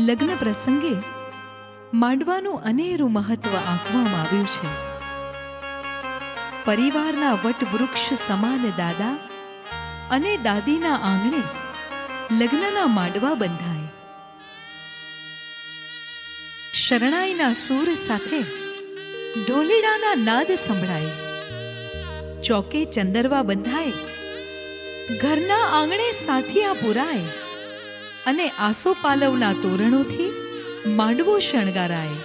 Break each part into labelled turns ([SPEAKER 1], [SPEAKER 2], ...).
[SPEAKER 1] લગ્ન પ્રસંગે માંડવાનું અનેરું મહત્વ આંકવામાં આવ્યું છે. પરિવારના વટવૃક્ષ સમાન દાદા અને દાદીના આંગણે લગ્નના માંડવા બંધાય. શરણાઈના સૂર સાથે ઢોલીડાના નાદ સંભળાય. ચોકે ચંદરવા બંધાય, ઘરના આંગણે સાથિયા પુરાય અને આસોપાલવના તોરણોથી માંડવો શણગારાય.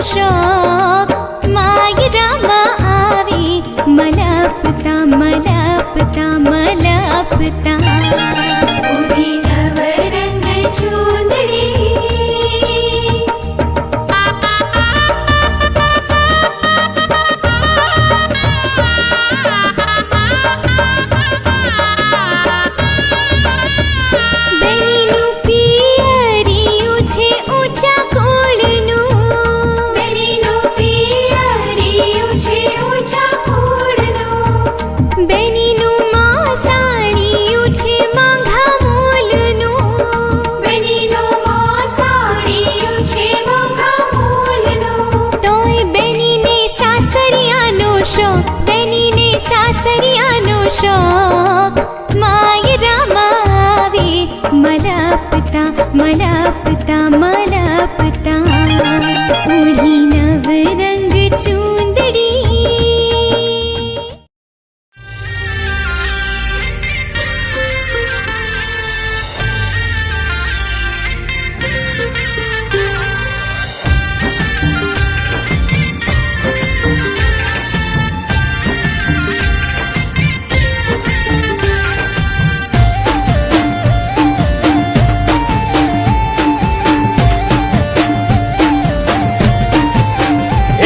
[SPEAKER 2] शौक माय रामा आवे मलपता मलपता मलपता उड़ी नवरंग चूंदड़ी बेनीनु पियरियु छे ऊंचा कोळनु बेनीनु पियरियु छे ऊंचा कोळनु बेनीनु मासाणियु छे मांघा मोलनु बेनीनु मासाणियु छे मांघा मोलनु तोय बेनीने सासरियानो शौक बेनीने सासरियानो शौक माय रामा आवे मलपता मलपता मलपता उड़ी नवरंग चूंदड़ी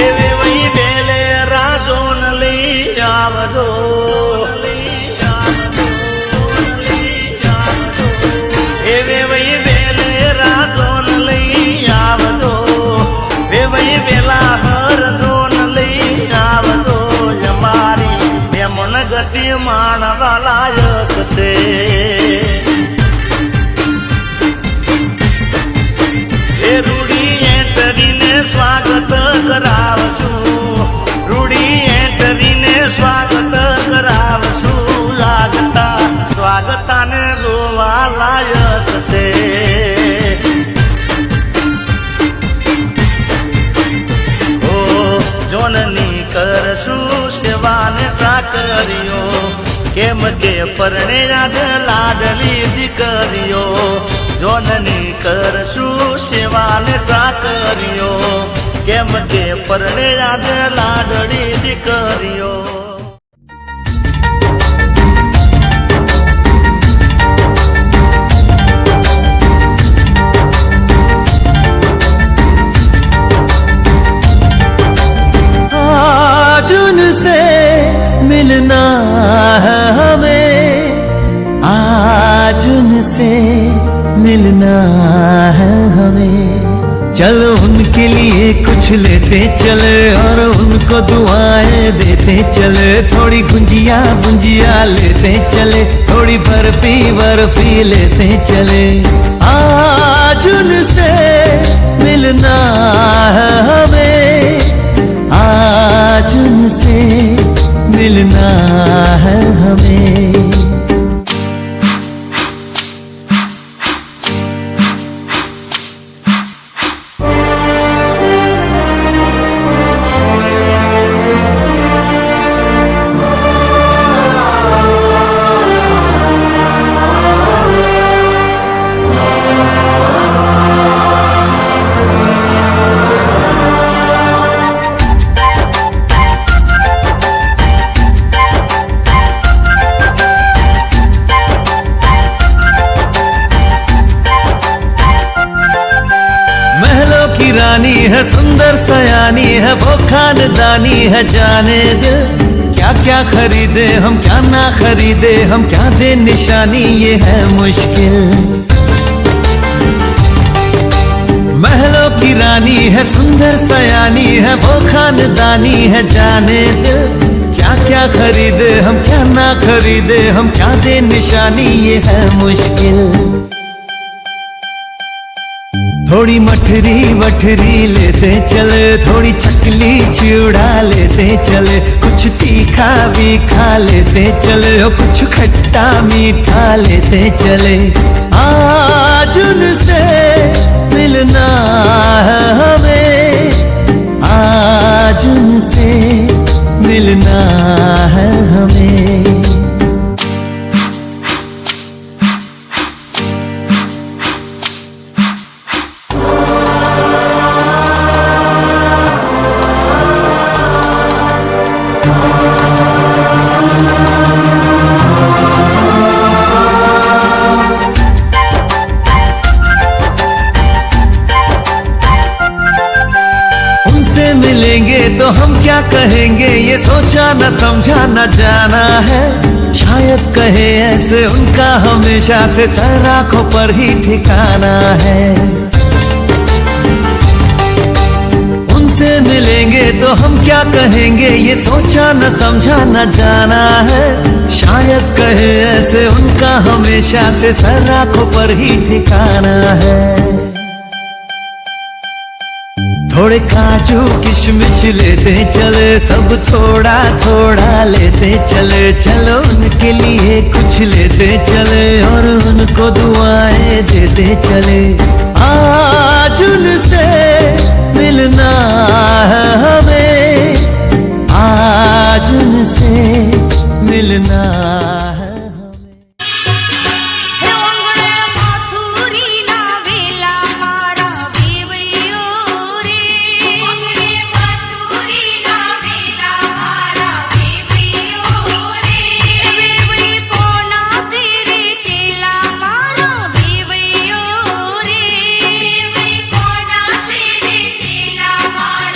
[SPEAKER 3] એવે વહી વેલે રાજોન લઈ આવજો એવે વહી વેલે રાજોન લઈ આવજો વે વહી વેલા હરજોન લઈ આવજો અમારી બેમણ ગતિ માણવા લાયક છે એ રૂડી એન્ટરીને સ્વાગત કરાવશું રૂડી એન્ટરીને સ્વાગત કરાવશું લાગતા સ્વાગતાને જોવા લાયક છે ઓ જોનની કરશું સેવાને ચાકરીઓ કેમ કે પરણે યાદ લાડલી દીકરીઓ જોનની કરશું સેવાને ચાકરીઓ કેમ કે પરણે યાદ લાડળી દીકરીઓ
[SPEAKER 4] आज उनसे मिलना है हमें आज उनसे मिलना है हमें चलो उनके लिए कुछ लेते चले और उनको दुआएं देते चले थोड़ी गुंजिया गुंजिया लेते चले थोड़ी बर्फी लेते चले आज उनसे मिलना है हमें आज उनसे मिलना है हमें रानी है सुंदर सयानी है वो खानदानी है जाने दे क्या क्या खरीदे हम क्या ना खरीदे हम क्या दे निशानी ये है मुश्किल महलों की रानी है सुंदर सयानी है वो खानदानी है जाने दे क्या क्या खरीदे हम क्या ना खरीदे हम क्या दे निशानी ये है मुश्किल थोड़ी मठरी वठरी लेते चले थोड़ी चकली चिड़ा लेते चले कुछ तीखा भी खा लेते चले और कुछ खट्टा मीठा लेते चले आज उनसे मिलना है हमें आज उनसे मिलना है हमें उनसे मिलेंगे तो हम क्या कहेंगे, ये सोचा न समझा न जाना है। शायद कहे ऐसे उनका हमेशा से सर आंखों पर ही ठिकाना है। उनसे मिलेंगे तो हम क्या कहेंगे, ये सोचा न समझा न जाना है। शायद कहे ऐसे उनका हमेशा से सर आंखों पर ही ठिकाना है। थोड़े काजू किशमिश लेते चले, सब थोड़ा थोड़ा लेते चले। चलो उनके लिए कुछ लेते चले और उनको दुआएं देते चले। आज उनसे मिलना है हमें, आज उनसे मिलना है।
[SPEAKER 2] મારા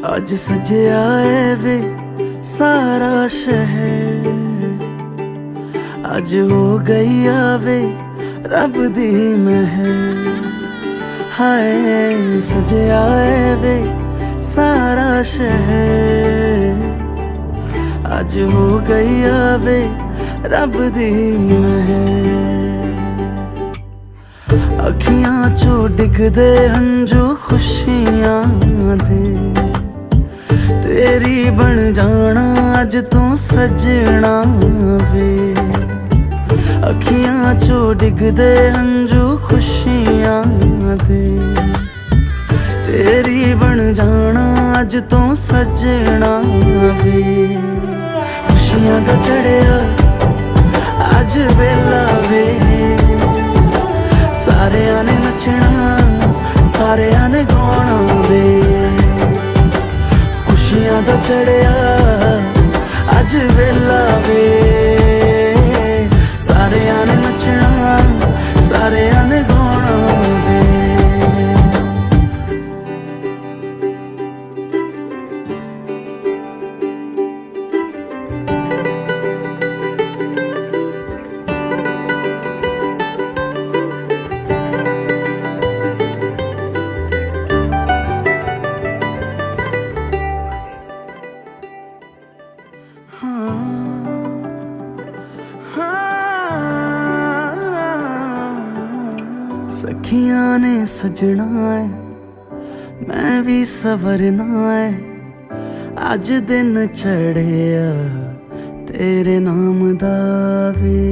[SPEAKER 5] ਅੱਜ ਸਜਿਆ ਏ ਵੇ ਸਾਰਾ ਸ਼ਹਿਰ, ਅੱਜ ਹੋ ਗਈ ਆਵੇ ਰੱਬ ਦੀ ਮਹਿਰ। ਹਾਏ ਸਜਿਆ ਏ ਵੇ ਸਾਰਾ ਸ਼ਹਿਰ, ਅੱਜ ਹੋ ਗਈ ਆਵੇ ਰੱਬ ਦੀ ਮਹਿਰ। ਅੱਖੀਆਂ ਚੋਂ ਡਿੱਗਦੇ ਹੰਝੂ ਖੁਸ਼ੀਆਂ ਦੇ, ਤੇਰੀ ਬਣ ਜਾਣਾ ਅੱਜ ਤੋਂ ਸਜਣਾ ਵੇ। ਅੱਖੀਆਂ ਚੋਂ ਡਿੱਗਦੇ ਹੰਝੂ ਖੁਸ਼ੀਆਂ ਦੇ, ਤੇਰੀ ਬਣ ਜਾਣਾ ਅੱਜ ਤੋਂ ਸਜਣਾ ਵੇ। ਖੁਸ਼ੀਆਂ ਦਾ ਚੜਿਆ ਅੱਜ ਵੇਲਾ ਵੇ, ਸਾਰਿਆਂ ਨੇ ਨੱਚਣਾ ਸਾਰਿਆਂ ਨੇ ਗਾਉਣਾ ਵੇ। ਖੁਸ਼ੀਆਂ ਦਾ ਚੜਿਆ ਅੱਜ ਵੇਲਾ ਵੇ, ਸਾਰਿਆਂ ਨੇ ਨੱਚਣਾ ਸਾਰਿਆਂ ਨੇ ਗਾਉਣਾ ਵੇ। सखियां ने सजना है मैं भी सवरना है, अज दिन चढ़िया तेरे नाम दा वे।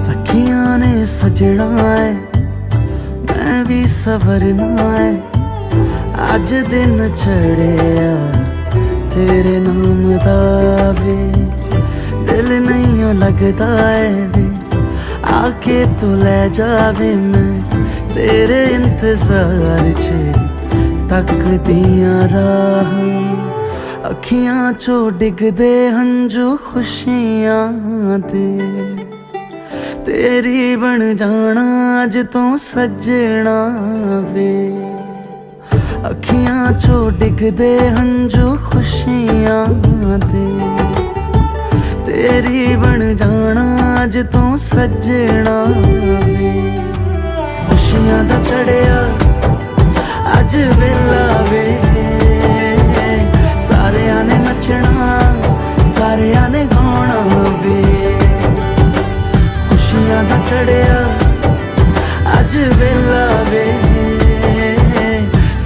[SPEAKER 5] सखियां ने सजना है मैं भी सवरना है, अज दिन चढ़िया तेरे नाम दा वे। दिल नहीं लगता है वे आके तू ले जावे, मैं तेरे इंतजार च तकदियां राह। अखियां चो डिगदे हंझू खुशियां दे, तेरी बन जाना अज तो सजना वे। अखियां चो डिगदे हंझू खुशियां दे, तेरी बन जाना अज तो सजना वे। खुशियां दा चढ़िया अज वेला वे, सारियां ने नचना सारियां ने गाना वे। खुशियां दा चढ़िया अज वेला वे,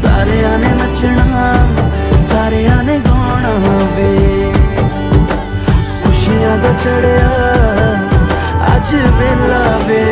[SPEAKER 5] सारियां ने नचना सारियां ने गाना वे। खुशियां दा चढ़िया अज वेला वे।